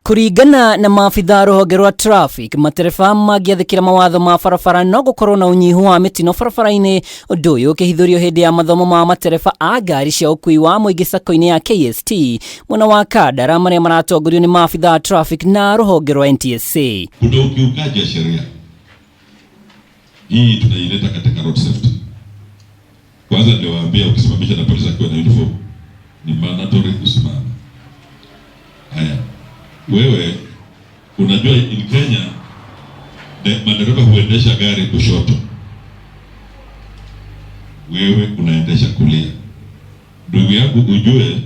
Kuringana na maafitha ruhonge rwa traffic, matereba magiathikira mawatho ma barabara no gukorwo na unyihu wa mitino barabara-ini. Undu uyu ukihithurio hindi ya mathomo ma matereba a ngari cia ukuui wa muingi Sacco-ini ya KST mwena wa Kandara maria maratongorio ni maafitha a traffic na ruhonge rwa NTSA. Kuna ukiukaji wa sheria hii tunaileta katika road safety. Kwanza ndio waambia ukisimamisha na polisi akiwa na uniform ni mandatory kusimama. Haya, wewe unajua in Kenya madereva huendesha gari kushoto, wewe unaendesha kulia. Ndugu yangu, ujue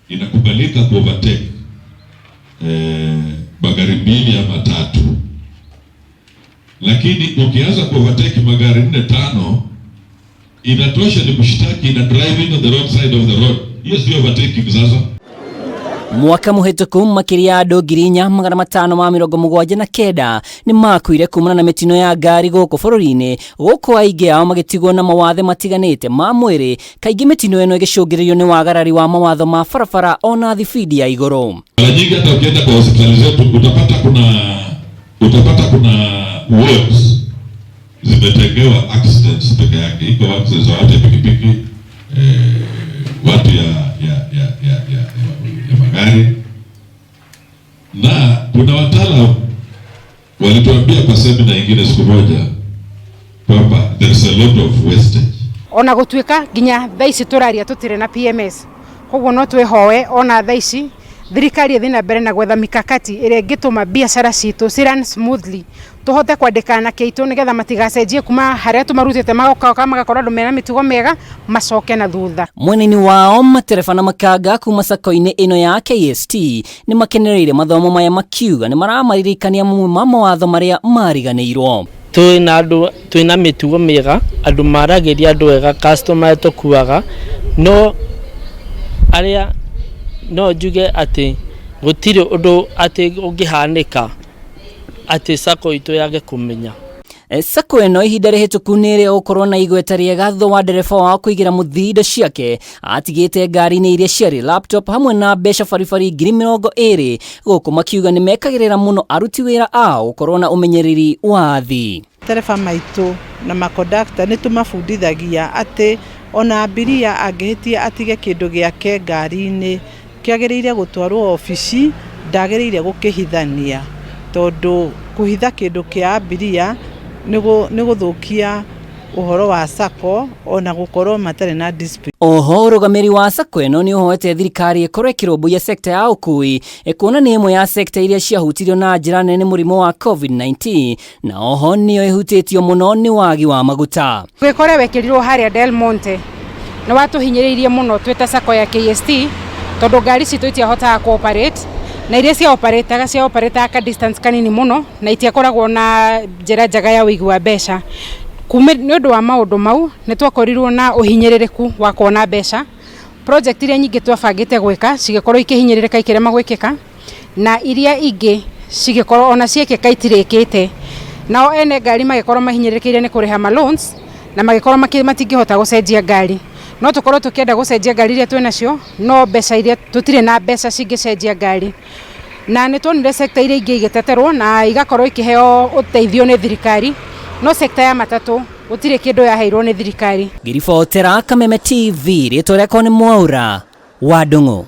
inakubalika ku overtake magari mbili ama tatu, lakini ukianza ku overtake magari 4-5 inatosha ni kushtaki na driving on the wrong side of the road. Hiyo sio overtaking sasa. Mwaka muhituku makiria andu 579 ni makuire kumana na mitino ya ngari guku bururi-ini, guku aingi ao magatigwo na mawathe matiganite ma mwiri. Kaingi mitino eno igicungiririo ni wagarari wa mawatho ma barabara ona thibidi ya iguru. Mara nyingi hata ukienda kwa hospitali zetu utapata kuna wards zimetengewa accidents peke yake. Iko accidents za watu pikipiki, watu ya magari, na kuna wataalamu walituambia kwa semina nyingine siku moja kwamba there is a lot of wastage. Ona gutuika ginya thaici turaria tutire na PMS, koguo no twihoe ona thaici thirikari ithina mbere na gwetha mikakati ire ngituma biashara citu run smoothly, tuhote kwandikana keitu nigetha matigacenjie kuma haria tumarutite magoka magakora andu mena mitugo mega macoke na thutha. Mweneni wao matereba na makanga kuma Sacco-ini ino ya KST ni makenereire mathomo maya makiuga ni maramaririkania mamwe ma mawatho maria mariganirwo. Twina mitugo mega, andu marageria andu wega, customer tukuaga no aria no njuge ati gutiri undu ati ungihanika ati Sacco itu yage kumenya. Sacco eno ihinda rihituku nire ukorwo na igweta riega tho wa ndereba wa kuigira muthindo ciake atigite ngari-ini iria ciari laptop hamwe na mbeca baribari 20,000 guku makiuga ni mekagirira muno aruti wira ao ukorwo na umenyereri wa thi. Tereba maitu na makondakta ni tumabundithagia ati ona abiria angihitia atige kindu giake ngari-ini kiagiriire gutwarwo ofici, ndagiriire gukihithania tondu kuhitha kindu kia abiria ni guthukia uhoro wa Sacco ona gukorwo matare na discipline. Oho rugamiri wa Sacco eno ni uhoete thirikari ikorwo ikirumbuia sekta ya ukuui ikuona ni imwe ya sekta iria ciahutirio na njira nene murimo wa COVID-19, na oho niyo ihutitio muno ni wagi wa maguta. Gwikore wekirirwo haria Del Monte ni watuhinyiriirie muno twita Sacco ya KST tondu ngari citu itiahotaga cooperate, na iria cia operate ka distance kanini muno na itiakoragwo na njira njega ya wigi wa mbeca. Kume ni undu wa maundu mau ni twakorirwo na uhinyiririku wa kuona mbeca. Project iria nyingi twabangite gwika cigikorwo ikihinyiririka ikirema gwikika, na iria ingi cigikorwo ona ciekeka itirikite, nao ene ngari magikorwo mahinyirikire ni kuriha ma loans na magikorwo matingihota gucenjia ngari. No tukorwo tukienda gucenjia ngari iria twina cio, no mbeca iria tutire na mbeca cingicenjia ngari, na ni tuonire sekta iria ingi igiteterwo na igakorwo ikiheo uteithio ni thirikari, no sekta ya matatu gutire kindu yaheirwo ni thirikari. Ngiribotera Kameme TV ritwa riakwa ni Mwaura wa Ndung'u.